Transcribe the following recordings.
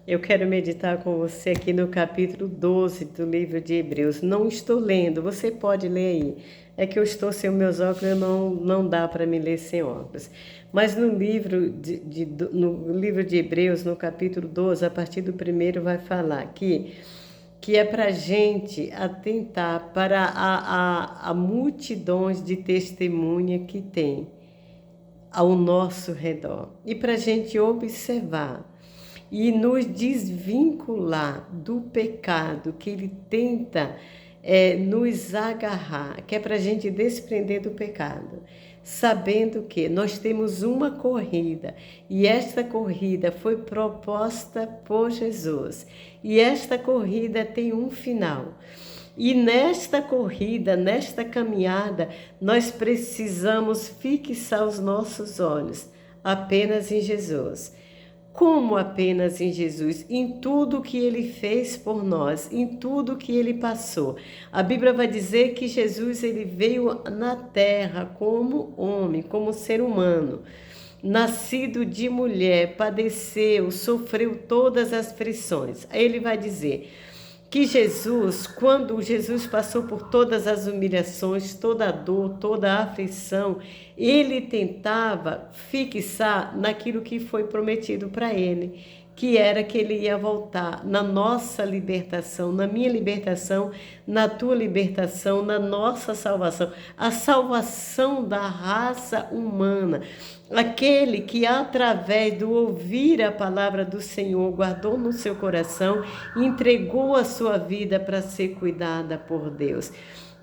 Eu quero meditar com você aqui no capítulo 12 do livro de Hebreus. Não estou lendo, você pode ler aí. É que eu estou sem os meus óculos, não dá para me ler sem óculos. Mas no livro no livro de Hebreus, no capítulo 12, a partir do primeiro, vai falar que é para a gente atentar para a multidões de testemunha que tem ao nosso redor e para a gente observar e nos desvincular do pecado que ele tenta nos agarrar, que é para a gente desprender do pecado, sabendo que nós temos uma corrida e esta corrida foi proposta por Jesus e esta corrida tem um final. E nesta corrida, nesta caminhada, nós precisamos fixar os nossos olhos apenas em Jesus. Como apenas em Jesus? Em tudo que ele fez por nós, em tudo que ele passou. A Bíblia vai dizer que Jesus ele veio na terra como homem, como ser humano. Nascido de mulher, padeceu, sofreu todas as aflições. Aí ele vai dizer que Jesus, quando Jesus passou por todas as humilhações, toda a dor, toda a aflição, ele tentava fixar naquilo que foi prometido para ele, que era que ele ia voltar na nossa libertação, na minha libertação, na tua libertação, na nossa salvação, a salvação da raça humana. Aquele que através do ouvir a palavra do Senhor guardou no seu coração e entregou a sua vida para ser cuidada por Deus.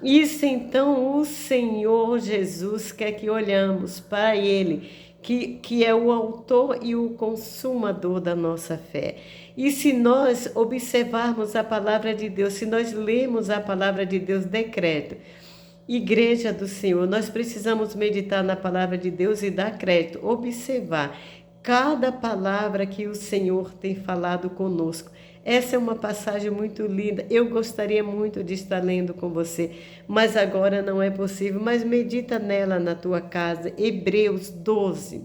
Isso então o Senhor Jesus quer que olhamos para Ele, que é o autor e o consumador da nossa fé. E se nós observarmos a palavra de Deus, se nós lermos a palavra de Deus, decreto, Igreja do Senhor, nós precisamos meditar na palavra de Deus e dar crédito, observar cada palavra que o Senhor tem falado conosco. Essa é uma passagem muito linda. Eu gostaria muito de estar lendo com você, mas agora não é possível. Mas medita nela na tua casa. Hebreus 12.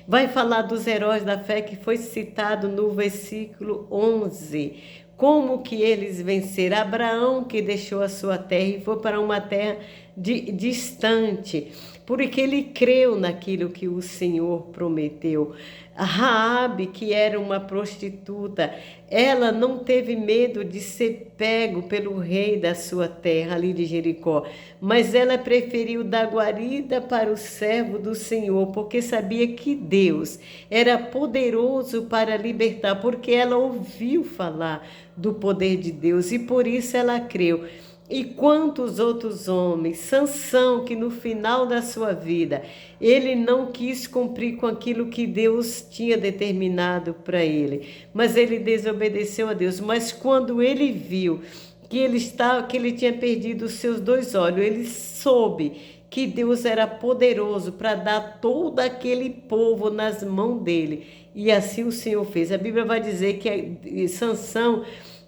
Vai falar dos heróis da fé que foi citado no versículo 11. Como que eles venceram? Abraão que deixou a sua terra e foi para uma terra distante, porque ele creu naquilo que o Senhor prometeu. Raabe, que era uma prostituta, ela não teve medo de ser pego pelo rei da sua terra, ali de Jericó, mas ela preferiu dar guarida para o servo do Senhor, porque sabia que Deus era poderoso para libertar, porque ela ouviu falar do poder de Deus e por isso ela creu. E quantos outros homens, Sansão, que no final da sua vida, ele não quis cumprir com aquilo que Deus tinha determinado para ele, mas ele desobedeceu a Deus. Mas quando ele viu que ele tinha perdido os seus dois olhos, ele soube que Deus era poderoso para dar todo aquele povo nas mãos dele. E assim o Senhor fez. A Bíblia vai dizer que Sansão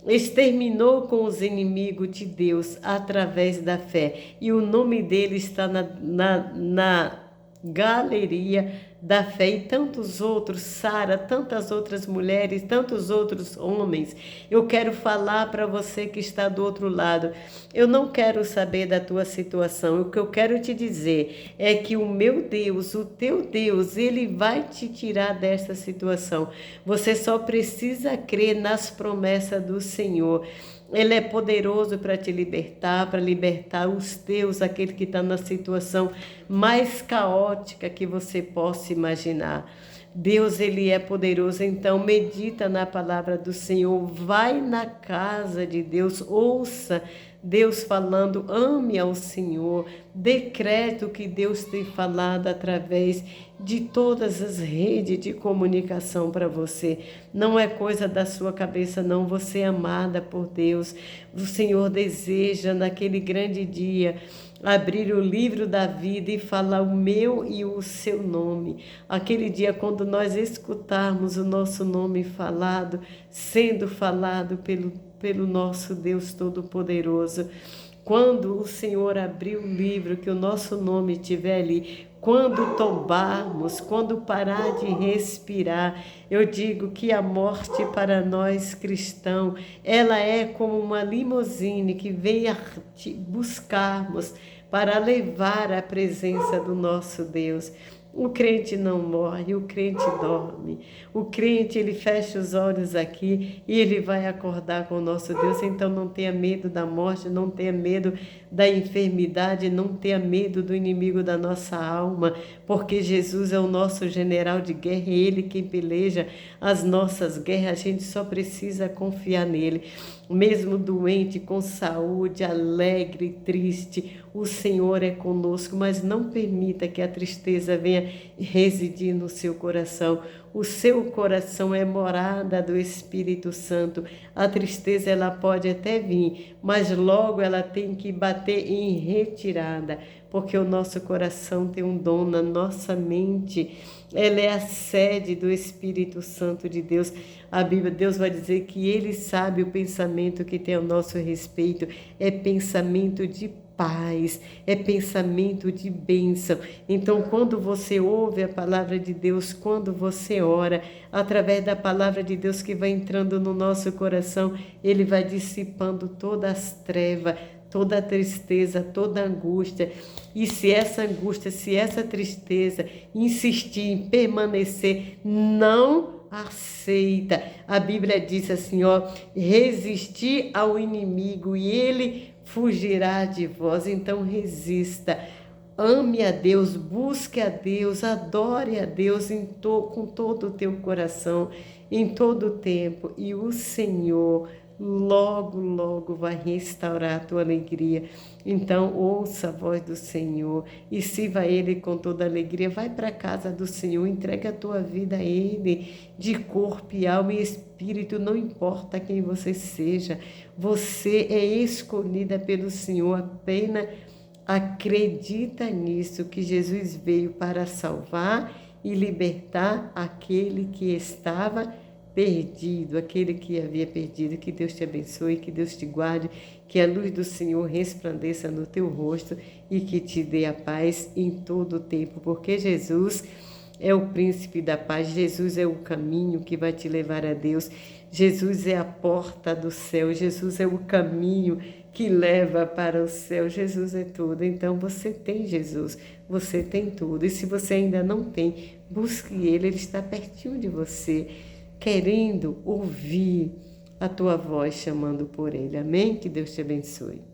exterminou com os inimigos de Deus através da fé. E o nome dele está na galeria da fé. E tantos outros, Sara, tantas outras mulheres, tantos outros homens. Eu quero falar para você que está do outro lado. Eu não quero saber da tua situação. O que eu quero te dizer é que o meu Deus, o teu Deus, ele vai te tirar dessa situação. Você só precisa crer nas promessas do Senhor. Ele é poderoso para te libertar, para libertar os teus, aquele que está na situação mais caótica que você possa imaginar. Deus, ele é poderoso, então medita na palavra do Senhor, vai na casa de Deus, ouça Deus falando, ame ao Senhor, decreto que Deus tem falado através de todas as redes de comunicação para você. Não é coisa da sua cabeça, não, você é amada por Deus. O Senhor deseja naquele grande dia abrir o livro da vida e falar o meu e o seu nome. Aquele dia quando nós escutarmos o nosso nome falado, sendo falado pelo nosso Deus Todo-Poderoso, Quando o Senhor abrir o livro, que o nosso nome estiver ali, quando tombarmos, quando parar de respirar, eu digo que a morte para nós cristãos, ela é como uma limusine que vem a te buscarmos para levar a presença do nosso Deus. O crente não morre, o crente dorme. O crente, ele fecha os olhos aqui e ele vai acordar com o nosso Deus. Então não tenha medo da morte, não tenha medo da enfermidade, não tenha medo do inimigo da nossa alma, porque Jesus é o nosso general de guerra, é Ele quem peleja as nossas guerras. A gente só precisa confiar nele. Mesmo doente, com saúde, alegre, triste, o Senhor é conosco, mas não permita que a tristeza venha residir no seu coração. O seu coração é morada do Espírito Santo. A tristeza, ela pode até vir, mas logo ela tem que bater em retirada, porque o nosso coração tem um dom na nossa mente. Ela é a sede do Espírito Santo de Deus. A Bíblia, Deus vai dizer que Ele sabe o pensamento que tem ao nosso respeito. É pensamento de paz, é pensamento de bênção. Então, quando você ouve a palavra de Deus, quando você ora, através da palavra de Deus que vai entrando no nosso coração, Ele vai dissipando todas as trevas, toda a tristeza, toda a angústia. E se essa angústia, se essa tristeza insistir em permanecer, não aceita. A Bíblia diz assim, ó, resistir ao inimigo e ele fugirá de vós. Então resista. Ame a Deus, busque a Deus, adore a Deus com todo o teu coração, em todo o tempo. E o Senhor logo, logo vai restaurar a tua alegria. Então ouça a voz do Senhor e sirva a Ele com toda alegria. Vai para a casa do Senhor, entrega a tua vida a Ele, de corpo e alma e espírito, não importa quem você seja. Você é escolhida pelo Senhor, apenas acredita nisso, que Jesus veio para salvar e libertar aquele que estava perdido, aquele que havia perdido. Que Deus te abençoe, que Deus te guarde, que a luz do Senhor resplandeça no teu rosto e que te dê a paz em todo o tempo, porque Jesus é o príncipe da paz, Jesus é o caminho que vai te levar a Deus, Jesus é a porta do céu, Jesus é o caminho que leva para o céu, Jesus é tudo. Então você tem Jesus, você tem tudo. E se você ainda não tem, busque Ele, Ele está pertinho de você, querendo ouvir a tua voz chamando por Ele. Amém? Que Deus te abençoe.